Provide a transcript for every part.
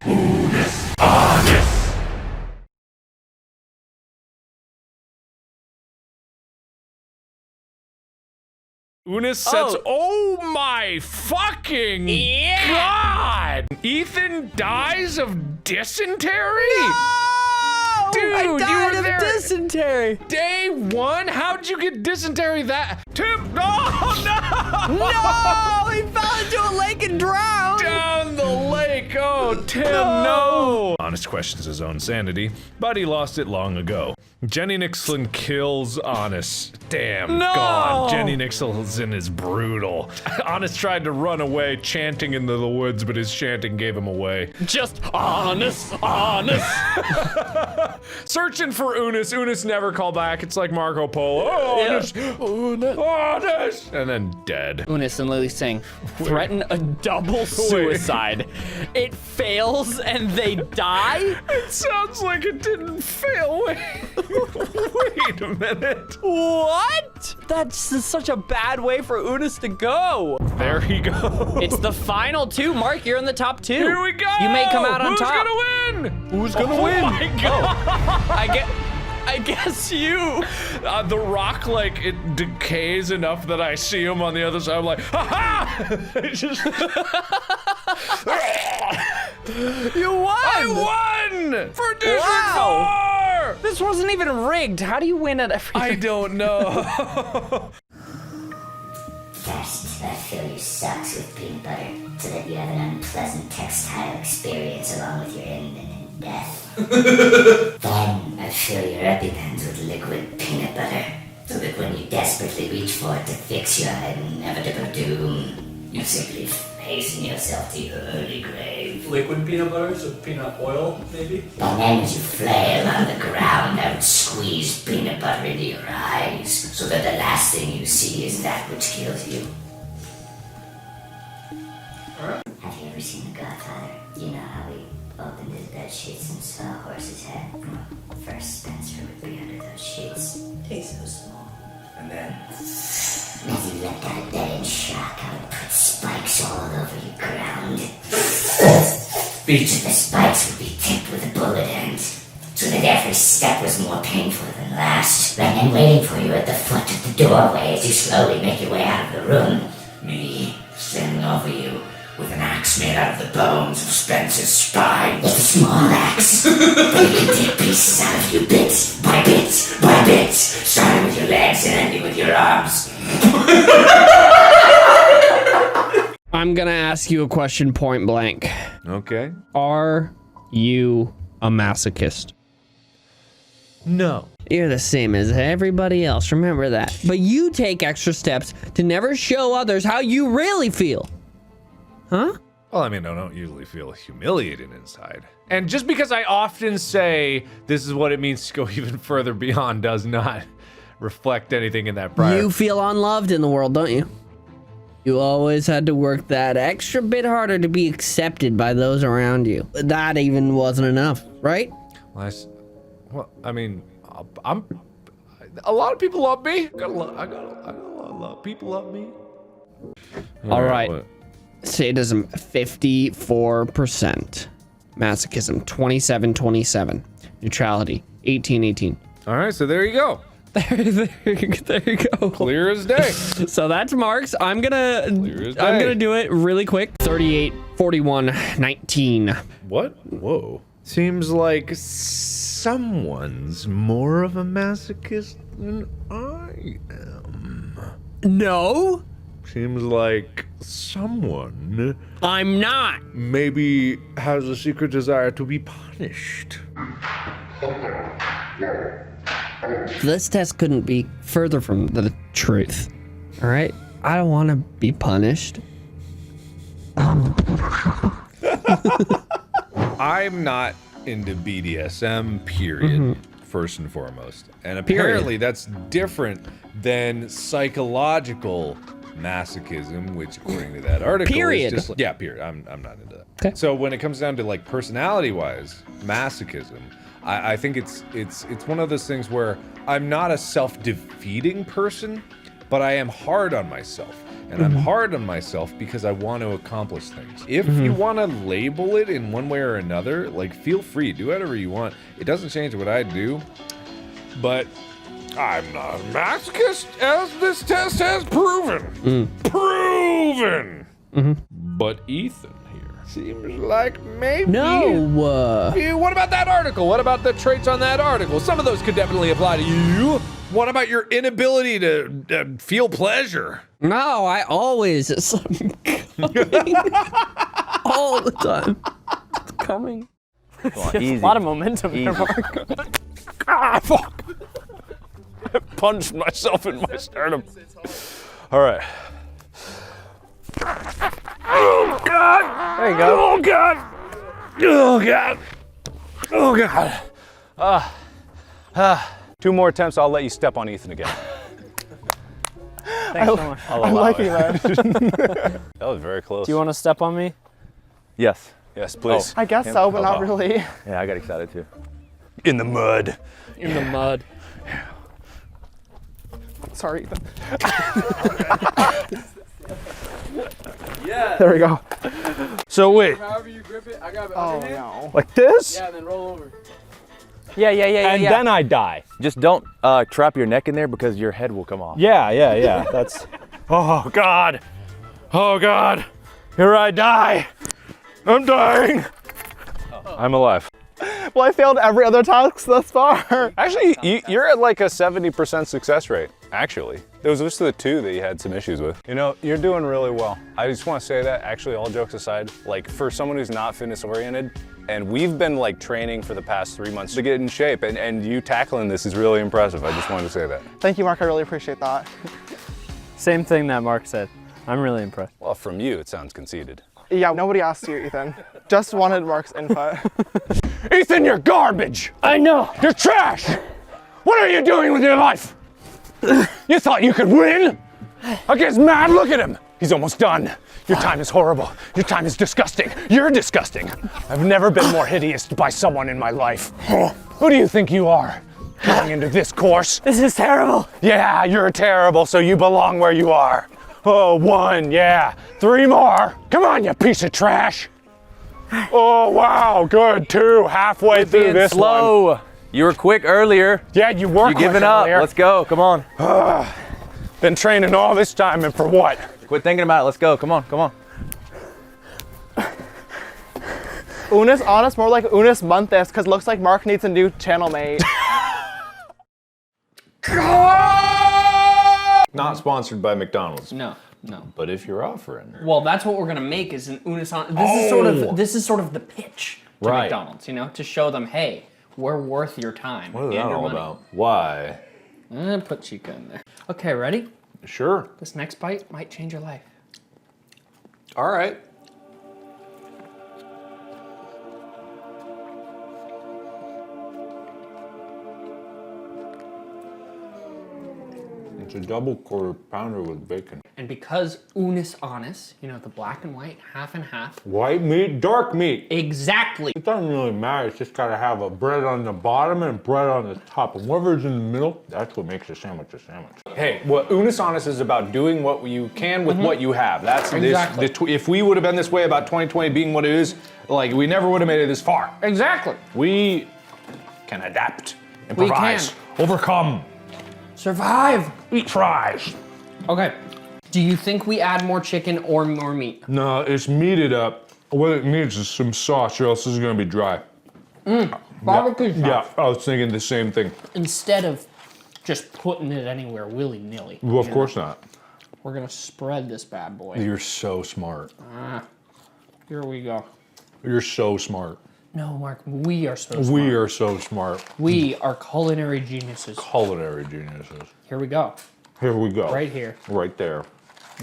Unus Annus. Unus sets. Oh my fucking god! Ethan dies of dysentery? No! Dude, I you were died of there. dysentery. Day one? How'd you get dysentery that? Tim, no! No! He fell into a lake and drowned. Down the lake! Oh, Tim, no! Honest questions his own sanity, but he lost it long ago. Jenny Nixon kills Honest. Damn, No! God. Jenny Nixon is brutal. Honest tried to run away, chanting into the woods, but his chanting gave him away. Just honest. Searching for Unus. Unus never called back. It's like Marco Polo. Oh, Unus. Honest. And then dead. Unus and Lily sing, threaten a double suicide. It fails and they die? It sounds like it didn't fail. Wait a minute. What? That's such a bad way for Unus to go. There he goes. It's the final two. Mark, you're in the top two. Here we go. You may come out on Who's top. gonna win? Who's gonna win? Oh my God. I guess you. The rock, like, it decays enough that I see him on the other side. I'm like, ha ha! Just... You won. I won for District Wow. 4! This wasn't even rigged. How do you win at everything? I don't know. First, I fill your socks with peanut butter so that you have an unpleasant textile experience along with your imminent death. Then, I fill your EpiPens with liquid peanut butter so that when you desperately reach for it to fix your inevitable doom, you simply hasten yourself to your early grave. Liquid peanut butter, so peanut oil, maybe? And then as you flail on the ground, I would squeeze peanut butter into your eyes so that the last thing you see is that which kills you. Alright. Have you ever seen The Godfather? You know how he opened his bed sheets and saw a horse's head? Well, first Spencer would be under those sheets. He's so small. And then? As you leapt out of bed in shock, I would put spikes all over your ground. Each of the spikes would be tipped with a bullet end, so that every step was more painful than last. And then waiting for you at the foot of the doorway as you slowly make your way out of the room. Me, standing over you, with an axe made out of the bones of Spencer's spine. It's a small axe, but you can take pieces out of you bit by bit by bit, starting with your legs and ending with your arms. I'm gonna ask you a question point blank. Okay. Are you a masochist? No. You're the same as everybody else, remember that. But you take extra steps to never show others how you really feel. Huh? Well, I mean, I don't usually feel humiliated inside. And just because I often say this is what it means to go even further beyond does not reflect anything in that prior. You feel unloved in the world, don't you? You always had to work that extra bit harder to be accepted by those around you. That even wasn't enough, right? Well, I mean, I'm a lot of people love me. I got a lot of people love me. All right. What? Sadism 54%. Masochism 27-27. Neutrality 18-18. All right, so there you go. There you go. Clear as day. So that's Mark's. I'm gonna Clear as day. do it really quick. 38, 41, 19. What? Whoa. Seems like someone's more of a masochist than I am. No, Seems like someone I'm not. maybe has a secret desire to be punished. This test couldn't be further from the truth. All right? I don't want to be punished. I'm not into BDSM, period, first and foremost. And apparently that's different than psychological masochism, which according to that article Period. is just like, yeah, period. I'm not into that. Okay. So when it comes down to like personality-wise, masochism, I think it's one of those things where I'm not a self-defeating person, but I am hard on myself. And I'm hard on myself because I want to accomplish things. If you want to label it in one way or another, like, feel free, do whatever you want. It doesn't change what I do, but I'm not a masochist, as this test has proven. Proven! But Ethan here seems like maybe... No. What about that article? What about the traits on that article? Some of those could definitely apply to you. What about your inability to feel pleasure? No, I always. It's coming. All the time. It's coming. A lot of momentum there, Mark. Ah, fuck! I punched myself in my sternum. All right. Oh, God! There you go. Oh, God! Oh, God! Oh, God! 2 more attempts, I'll let you step on Ethan again. Thanks so much. I'm liking that. That was very close. Do you want to step on me? Yes. Yes, please. I guess so, but not really. Yeah, I got excited too. In the mud. In the mud. Sorry, Ethan. There we go. So wait, However you grip it, I got it Oh no. like this? Yeah, and then roll over. Yeah. And then I die. Just don't trap your neck in there because your head will come off. Yeah. That's. Oh, God. Oh, God. Here I die. I'm dying. I'm alive. Well, I failed every other task thus far. Actually, you're at like a 70% success rate, actually. It was just the 2 that you had some issues with. You know, you're doing really well. I just want to say that, actually, all jokes aside, like, for someone who's not fitness oriented, and we've been like training for the past 3 months to get in shape, and you tackling this is really impressive. I just wanted to say that. Thank you, Mark. I really appreciate that. Same thing that Mark said. I'm really impressed. Well, from you, it sounds conceited. Yeah, nobody asked you, Ethan. Just wanted Mark's input. Ethan, you're garbage! I know. You're trash! What are you doing with your life? You thought you could win? Against Matt, look at him! He's almost done. Your time is horrible. Your time is disgusting. You're disgusting. I've never been more hideous by someone in my life. Who do you think you are? Going into this course? This is terrible. Yeah, you're terrible, so you belong where you are. Oh, 1, yeah. 3 more. Come on, you piece of trash. Oh, wow, good. 2, halfway through this one. Slow. You were quick earlier. Yeah, you were You're giving up. earlier. Let's go. Come on. Been training all this time, and for what? Quit thinking about it. Let's go. Come on. Come on. Unus Annus, more like Unus Monthus, because looks like Mark needs a new channel mate. Not sponsored by McDonald's. No. But if you're offering. Well, that's what we're gonna make is an Unus Annus. This is sort of the pitch to Right. McDonald's, you know, to show them, hey, we're worth your time. What is and that your all money. about? Why? Put Chica in there. Okay, ready? Sure. This next bite might change your life. All right. It's a double quarter pounder with bacon. And because Unus Annus, you know, the black and white, half and half. White meat, dark meat. Exactly. It doesn't really matter. It's just got to have a bread on the bottom and bread on the top. And whatever's in the middle, that's what makes a sandwich a sandwich. Hey, what Unus Annus is about doing what you can with what you have. That's Exactly. if we would have been this way about 2020 being what it is, like we never would have made it this far. Exactly. We can adapt, We improvise, can. overcome, Survive. eat fries. Okay. Do you think we add more chicken or more meat? No, it's meated up. What it needs is some sauce, or else this is going to be dry. Barbecue sauce. Yeah, I was thinking the same thing. Instead of just putting it anywhere willy-nilly. Well, of course not. We're gonna spread this bad boy. You're so smart. Here we go. You're so smart. No, Mark, we are so smart. We are so smart. We are culinary geniuses. Culinary geniuses. Here we go. Here we go. Right here. Right there.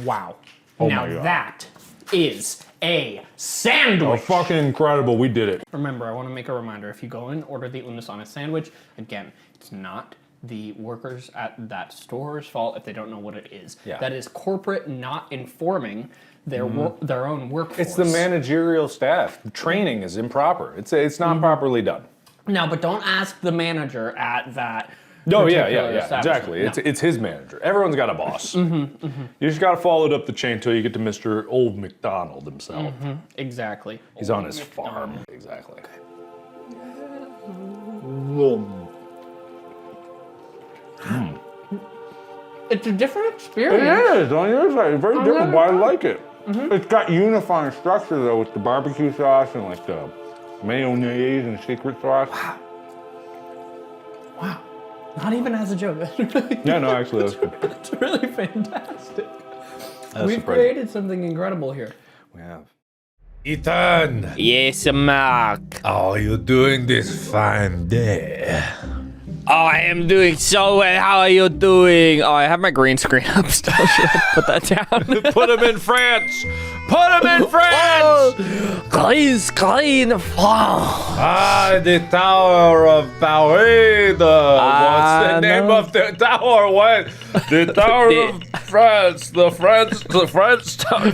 Wow. Oh now my God. that is a Oh, sandwich. fucking incredible. We did it. Remember, I want to make a reminder. If you go in, order the Unus Annus sandwich, again, it's not the workers at that store's fault if they don't know what it is. Yeah. That is corporate not informing their their own workforce. It's the managerial staff. The training is improper. It's not properly done. Now, but don't ask the manager at that Oh yeah, particular exactly. establishment. It's his manager. Everyone's got a boss. You just gotta follow it up the chain until you get to Mr. Old McDonald himself. Exactly. He's on his farm. Exactly. It's a different It experience. is on your side. It's very different, but I like it. It's got unifying structure though with the barbecue sauce and like the mayonnaise and secret sauce. Wow. Not even as a joke. Yeah, no, actually that's good. It's really fantastic. That's We've surprising. created something incredible here. We have. Ethan, Yes, Mark. how are you doing this fine day? Oh, I am doing so well. How are you doing? Oh, I have my green screen up still. Should I put that down? Put him in France! Put him in France! Clean. Ah, the Tower of Paris. What's the name of the tower? What? The Tower of France. The French Tower.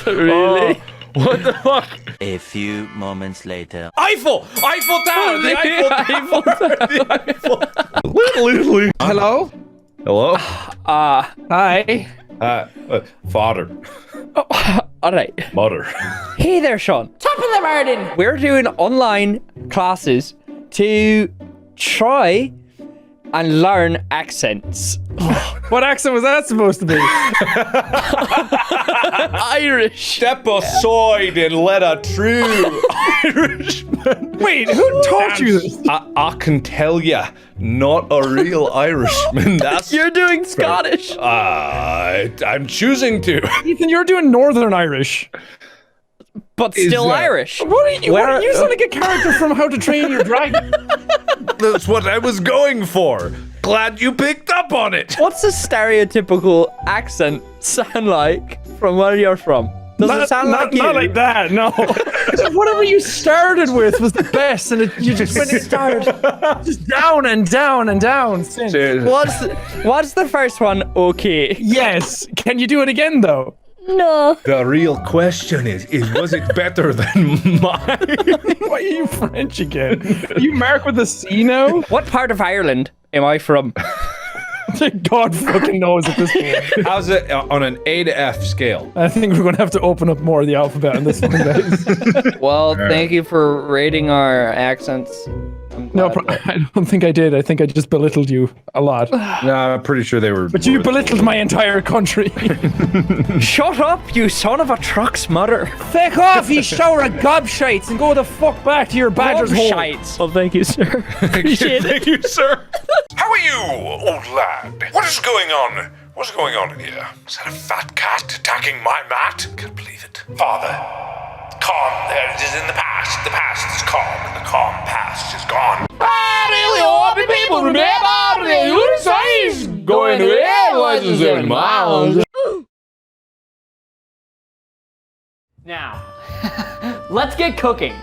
Really? What the fuck? A few moments later. Eiffel Tower. The Eiffel Tower. The Eiffel. Hello? Hello. Hi. Father. All right. Mother. Hey there, Sean. Top of the garden. We're doing online classes to try and learn accents. What accent was that supposed to be? Irish. Step aside and let a true Irishman. Wait, who taught you this? I can tell ya, not a real Irishman. That's You're doing Scottish. I'm choosing to. Ethan, you're doing Northern Irish. But still that- Irish. What are you sound like a character from How to Train Your Dragon? That's what I was going for. Glad you picked up on it. What's a stereotypical accent sound like from where you're from? Does it sound like you? Not like that, no. Whatever you started with was the best, and you just went just down and down and down. Since. What's the first one? Okay. Yes. Can you do it again, though? No. The real question is was it better than mine? Why are you French again? Are you Mark with a C now? What part of Ireland am I from? God fucking knows at this point. How's it on an A to F scale? I think we're going to have to open up more of the alphabet on this one, guys. Well, thank you for rating our accents. I'm No, glad that- I don't think I did. I think I just belittled you a lot. No, I'm pretty sure they were. But you belittled my entire country. Shut up, you son of a truck's mother. Feck off, you shower of gobshites, and go the fuck back to your badger's hole. Shites. Well, thank you, sir. Appreciate it. Thank you, sir. How are you, old lad? What is going on? What's going on in here? Is that a fat cat attacking my mat? Can't believe it. Father, calm. There it is in the past. The past is calm, and the calm past is gone. People remember the Unus Annus going to 7 miles. Now, let's get cooking.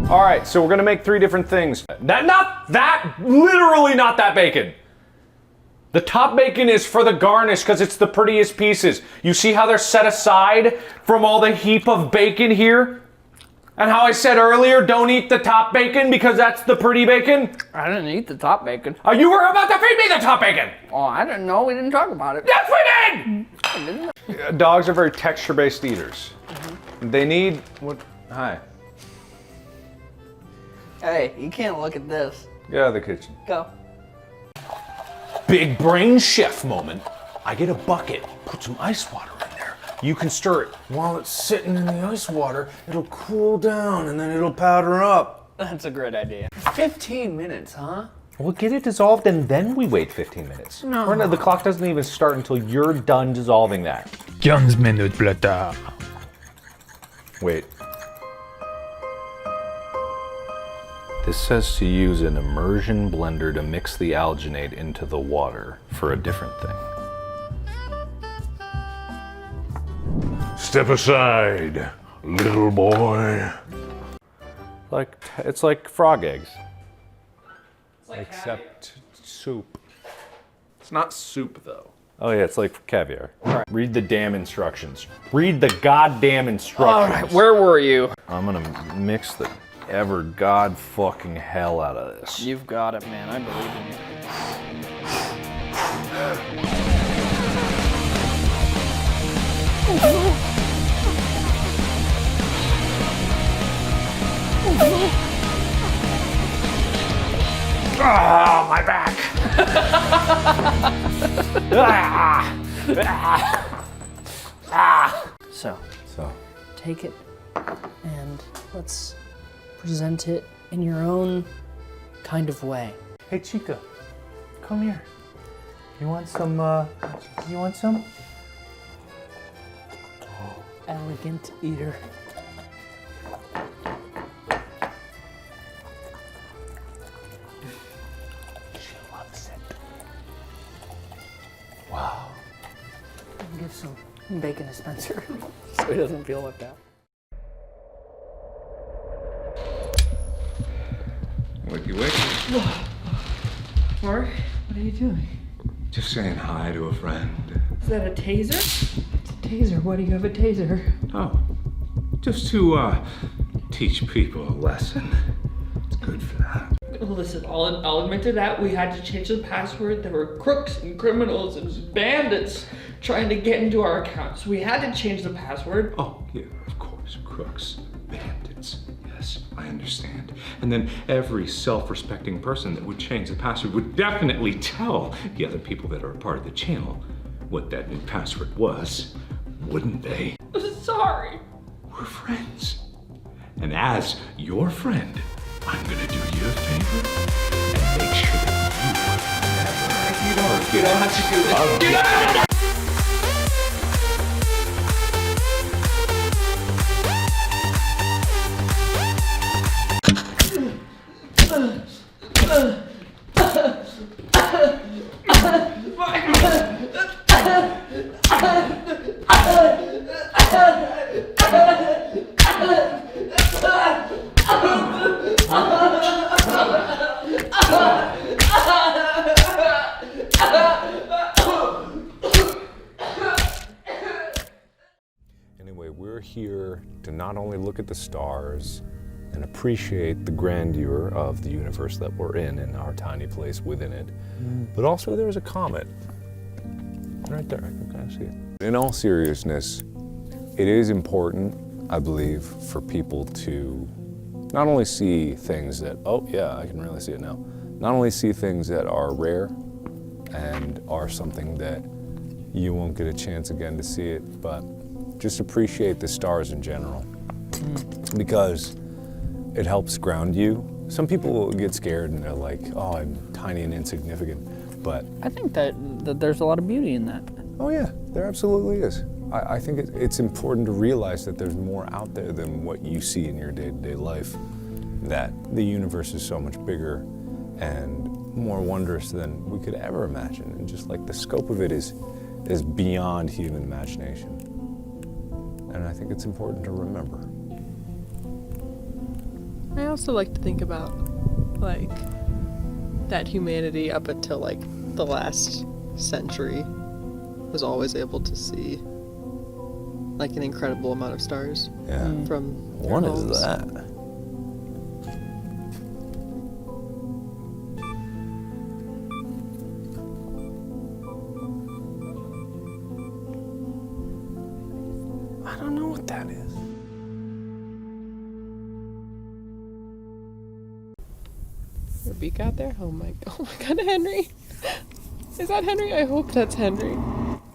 All right, so we're gonna make 3 different things. Literally not that bacon. The top bacon is for the garnish because it's the prettiest pieces. You see how they're set aside from all the heap of bacon here? And how I said earlier, don't eat the top bacon because that's the pretty bacon? I didn't eat the top bacon. Oh, you were about to feed me the top bacon! Oh, I didn't know. We didn't talk about it. Yes, we did! Dogs are very texture-based eaters. They need, what, hi. Hey, you can't look at this. Get out of the kitchen. Go. Big brain chef moment. I get a bucket, put some ice water in there. You can stir it. While it's sitting in the ice water, it'll cool down and then it'll powder up. That's a great idea. 15 minutes, huh? We'll get it dissolved and then we wait 15 minutes. No. The clock doesn't even start until you're done dissolving that. 15 minutes plus tard. Wait. This says to use an immersion blender to mix the alginate into the water for a different thing. Step aside, little boy. It's like frog eggs. Except soup. It's not soup though. Oh yeah, it's like caviar. Read the damn instructions. Read the goddamn instructions. All right, where were you? I'm gonna mix the ever god fucking hell out of this. You've got it, man. I believe in you. Oh, my back. So, take it and let's present it in your own kind of way. Hey Chica, come here. You want some, Elegant eater. She loves it. Wow. Give some bacon to Spencer so he doesn't feel left out. Wakey, wakey. Mark, what are you doing? Just saying hi to a friend. Is that a taser? It's a taser. Why do you have a taser? Oh, just to teach people a lesson. It's good for that. Listen, I'll admit to that. We had to change the password. There were crooks and criminals and bandits trying to get into our accounts. We had to change the password. Oh, yeah, of course. Crooks, bandits. Yes, I understand. And then every self-respecting person that would change the password would definitely tell the other people that are a part of the channel what that new password was, wouldn't they? Sorry. We're friends. And as your friend, I'm gonna do you a favor and make sure that you never don't have to do this. You don't have to. Anyway, we're here to not only look at the stars and appreciate the grandeur of the universe that we're in our tiny place within it, but also there's a comet right there. I can kind of see it. In all seriousness, it is important, I believe, for people to not only see things that, oh yeah, I can really see it now, not only see things that are rare and are something that you won't get a chance again to see it, but just appreciate the stars in general, because it helps ground you. Some people get scared and they're like, oh, I'm tiny and insignificant, but I think that there's a lot of beauty in that. oh yeah, there absolutely is. I think it's important to realize that there's more out there than what you see in your day-to-day life, that the universe is so much bigger and more wondrous than we could ever imagine, and just like the scope of it is beyond human imagination. And I think it's important to remember. I also like to think about, like, that humanity up until, like, the last century was always able to see, like, an incredible amount of stars. Yeah. From What their is homes. that? I don't know what that is. Your beak out there? Oh my god, Henry. Is that Henry? I hope that's Henry.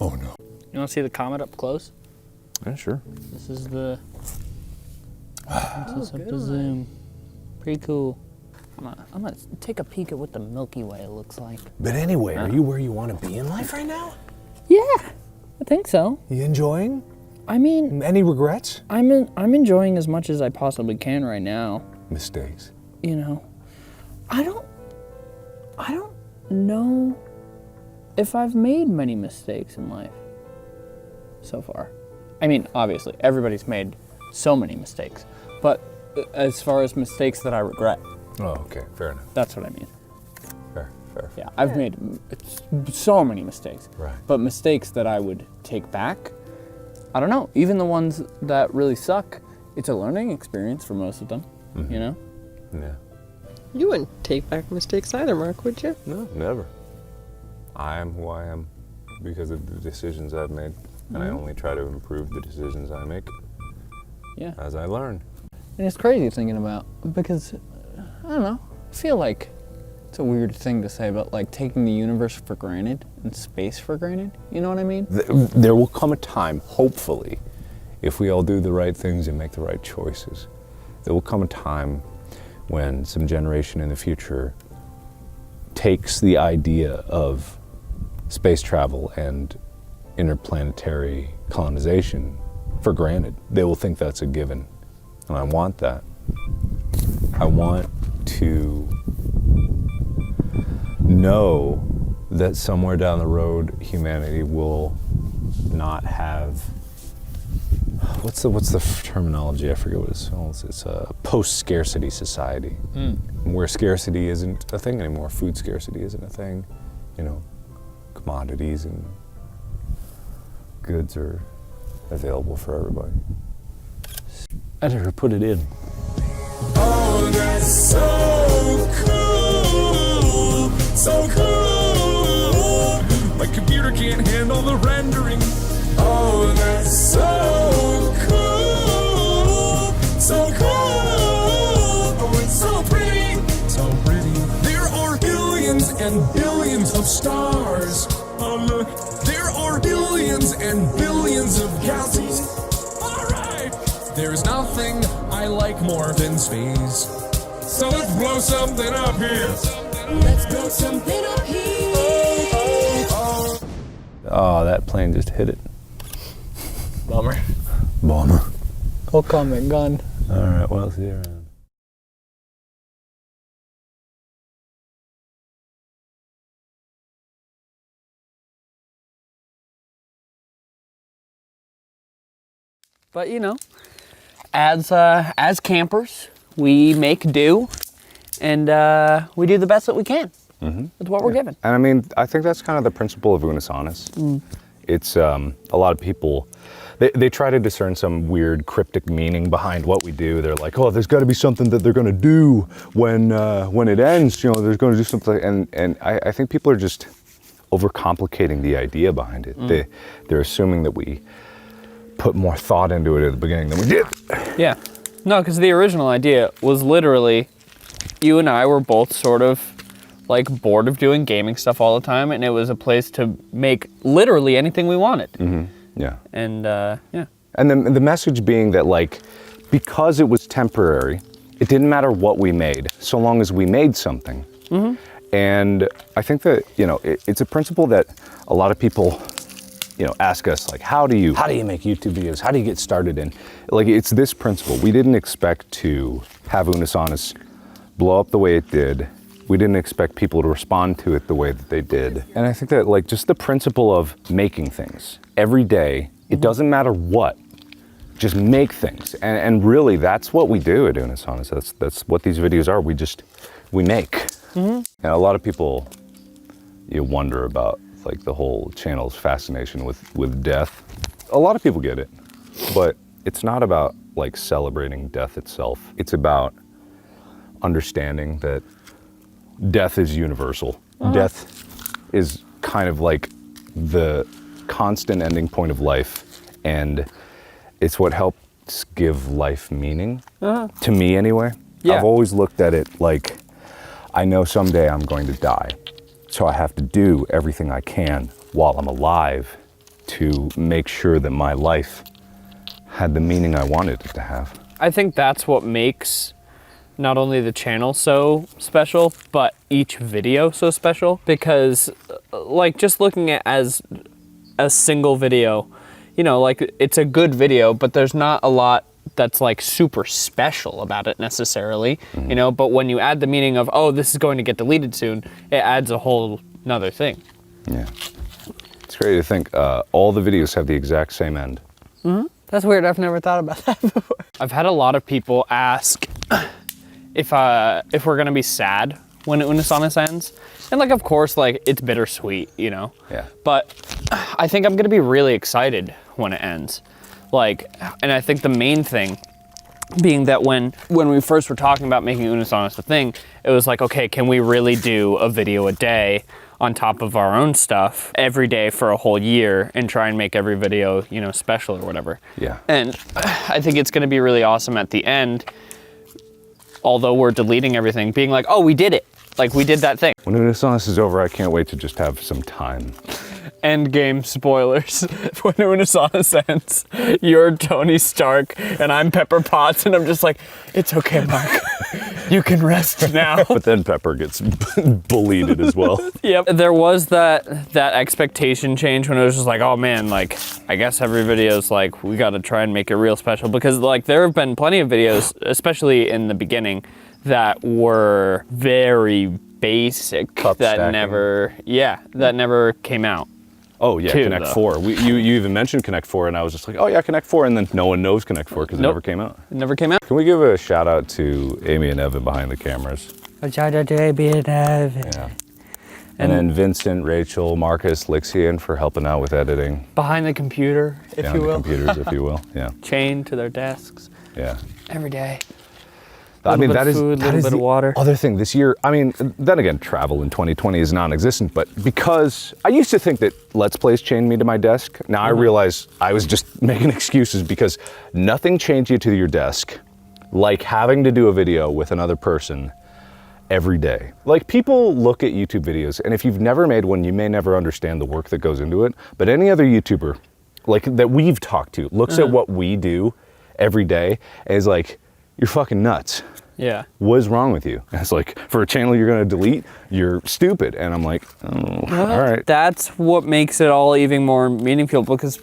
Oh no. You want to see the comet up close? Yeah, sure. This is the. This is up to zoom. Pretty cool. I'm gonna take a peek at what the Milky Way looks like. But anyway, are you where you want to be in life right now? Yeah, I think so. You enjoying? I mean, Any regrets? I'm enjoying as much as I possibly can right now. Mistakes. You know, I don't know if I've made many mistakes in life so far. I mean, obviously, everybody's made so many mistakes, but as far as mistakes that I regret, Oh, okay, fair enough. that's what I mean. Fair. fair. Yeah, I've made so many mistakes. Right. But mistakes that I would take back, I don't know. Even the ones that really suck, it's a learning experience for most of them, you know? Yeah. You wouldn't take back mistakes either, Mark, would you? No, never. I am who I am because of the decisions I've made, and I only try to improve the decisions I make as I learn. And it's crazy thinking about, because, I don't know, I feel like it's a weird thing to say, but like taking the universe for granted and space for granted, you know what I mean? There will come a time, hopefully, if we all do the right things and make the right choices, there will come a time when some generation in the future takes the idea of space travel and interplanetary colonization for granted. They will think that's a given. And I want that. I want to know that somewhere down the road, humanity will not have, what's the terminology? I forget what it's called. It's a post-scarcity society, where scarcity isn't a thing anymore. Food scarcity isn't a thing. You know, commodities and goods are available for everybody. I never put it in. Oh, that's so cool, so cool. My computer can't handle the rendering. Oh, that's so cool, so cool. Oh, it's so pretty, so pretty. There are billions and billions of stars. Oh, look, there are billions and billions of galaxies. All right, there's nothing I like more than space. So let's blow something up here. Let's blow something up here. Oh, that plane just hit it. Bummer. Bomber. Whole comment gone. All right, well, see you around. But you know, as campers, we make do, and we do the best that we can with what we're given. And I mean, I think that's kind of the principle of Unus Annus. It's a lot of people, they try to discern some weird cryptic meaning behind what we do. They're like, oh, there's got to be something that they're going to do when it ends. You know, there's going to do something. And I think people are just overcomplicating the idea behind it. They're assuming that we put more thought into it at the beginning than we did. Yeah. No, because the original idea was literally, you and I were both sort of like bored of doing gaming stuff all the time, and it was a place to make literally anything we wanted. Yeah. And yeah. And then the message being that, like, because it was temporary, it didn't matter what we made, so long as we made something. And I think that, you know, it's a principle that a lot of people, you know, ask us, like, how do you make YouTube videos? How do you get started in? Like, it's this principle. We didn't expect to have Unus Annus blow up the way it did. We didn't expect people to respond to it the way that they did. And I think that, like, just the principle of making things every day, it doesn't matter what, just make things. And really, that's what we do at Unus Annus. That's what these videos are. We make. And a lot of people, you wonder about, like, the whole channel's fascination with death. A lot of people get it, but it's not about, like, celebrating death itself. It's about understanding that death is universal. Death is kind of like the constant ending point of life, and it's what helps give life meaning, to me anyway. Yeah. I've always looked at it like, I know someday I'm going to die, so I have to do everything I can while I'm alive to make sure that my life had the meaning I wanted it to have. I think that's what makes not only the channel so special, but each video so special, because like just looking at as a single video, you know, like it's a good video, but there's not a lot that's like super special about it necessarily, you know, but when you add the meaning of, oh, this is going to get deleted soon, it adds a whole nother thing. Yeah. It's great to think all the videos have the exact same end. That's weird, I've never thought about that before. I've had a lot of people ask if we're gonna be sad when Unus Annus ends. And like, of course, like it's bittersweet, you know? Yeah. But I think I'm gonna be really excited when it ends. Like, and I think the main thing being that when we first were talking about making Unus Annus a thing, it was like, okay, can we really do a video a day on top of our own stuff every day for a whole year and try and make every video, you know, special or whatever. Yeah. And I think it's gonna be really awesome at the end, although we're deleting everything, being like, oh, we did it. Like, we did that thing. When Unus Annus is over, I can't wait to just have some time. End game spoilers. When Unus Annus ends, you're Tony Stark and I'm Pepper Potts, and I'm just like, it's okay, Mark. You can rest now. But then Pepper gets bullied as well. Yep. There was that expectation change when it was just like, oh man, like, I guess every video is like, we gotta try and make it real special, because like there have been plenty of videos, especially in the beginning, that were very basic, Cup that stacking. never came out. Oh yeah, Two, Connect though. 4. You even mentioned Connect 4, and I was just like, oh yeah, Connect 4, and then no one knows Connect 4 because it Nope. never came out. It never came out. Can we give a shout out to Amy and Evan behind the cameras? Yeah. And then Vincent, Rachel, Marcus, Lixian for helping out with editing. Behind the computer, if Yeah, you on the will. computers, if you will. Yeah. Chained to their desks Yeah. every day. I mean, bit that of is food, that little is bit the of water. other thing this year. I mean, then again, travel in 2020 is non-existent. But because I used to think that Let's Plays chained me to my desk, now I realize I was just making excuses because nothing chains you to your desk like having to do a video with another person every day. Like, people look at YouTube videos, and if you've never made one, you may never understand the work that goes into it. But any other YouTuber, like that we've talked to, looks at what we do every day and is like, you're fucking nuts. Yeah. What is wrong with you? And it's like, for a channel you're gonna delete, you're stupid. And I'm like, oh, all right. That's what makes it all even more meaningful, because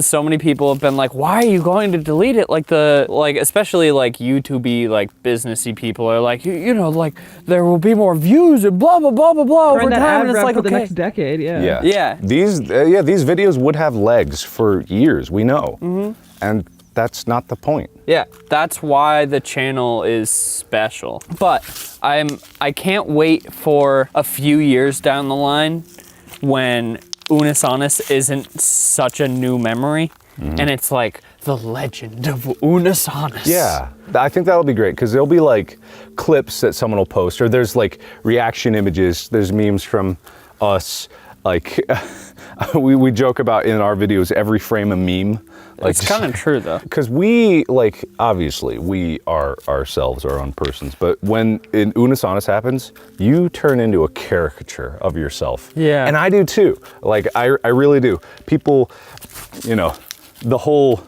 so many people have been like, why are you going to delete it? Like especially like YouTube-y, like businessy people are like, you know, like there will be more views and blah blah blah blah blah over time. And it's like, for the okay. next decade, yeah. Yeah. These videos would have legs for years, we know. And that's not the point. Yeah, that's why the channel is special. But I can't wait for a few years down the line when Unus Annus isn't such a new memory, and it's like the legend of Unus Annus. Yeah, I think that'll be great because there'll be like clips that someone will post, or there's like reaction images, there's memes from us. Like we joke about in our videos, every frame a meme. Like, It's kind of true though. Because we, like, obviously, we are ourselves, our own persons, but when in Unus Annus happens, you turn into a caricature of yourself. Yeah. And I do too. Like, I really do. People, you know, the whole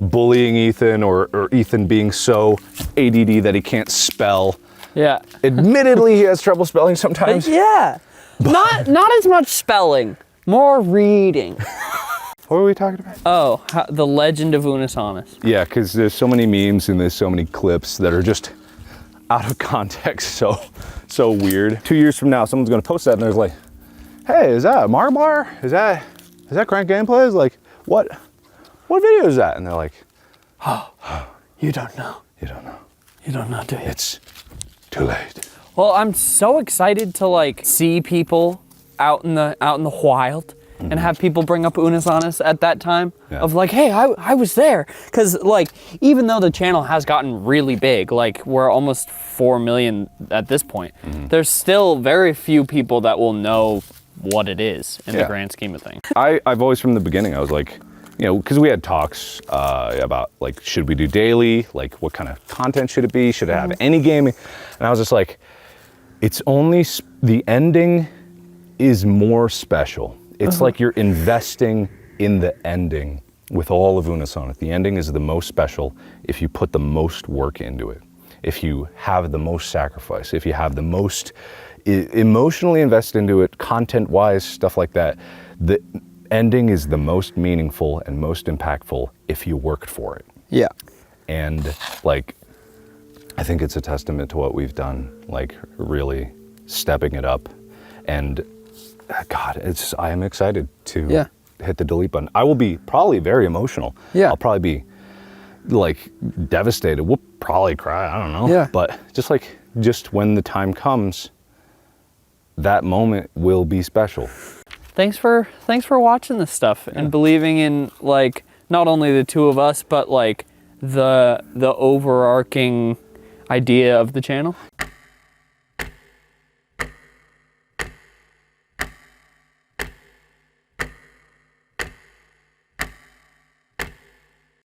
bullying Ethan or Ethan being so ADD that he can't spell. Yeah. Admittedly, he has trouble spelling sometimes. Yeah. Not as much spelling, more reading. What were we talking about? Oh, the legend of Unus Annus. Yeah, because there's so many memes and there's so many clips that are just out of context, so weird. 2 years from now, someone's gonna post that and there's like, hey, is that Marbar? Is that Crank Gameplay? Is like, what video is that? And they're like, Oh, you don't know. you don't know. You don't know, do you? It's too late. Well, I'm so excited to like see people out in the wild and have people bring up Unus Annus at that time of like, hey, I was there. Because like, even though the channel has gotten really big, like we're almost 4 million at this point, there's still very few people that will know what it is in the grand scheme of things. I've always from the beginning, I was like, you know, because we had talks about like, should we do daily? Like, what kind of content should it be? Should it have any gaming? And I was just like, it's only, the ending is more special. It's like you're investing in the ending with all of Unus Annus. The ending is the most special if you put the most work into it, if you have the most sacrifice, if you have the most emotionally invested into it, content-wise, stuff like that. The ending is the most meaningful and most impactful if you worked for it. Yeah. And like, I think it's a testament to what we've done, like really stepping it up. And God, I am excited to hit the delete button. I will be probably very emotional. Yeah. I'll probably be like devastated. We'll probably cry, I don't know. Yeah. But just like just when the time comes, that moment will be special. Thanks for watching this stuff and believing in like not only the two of us, but like the overarching idea of the channel.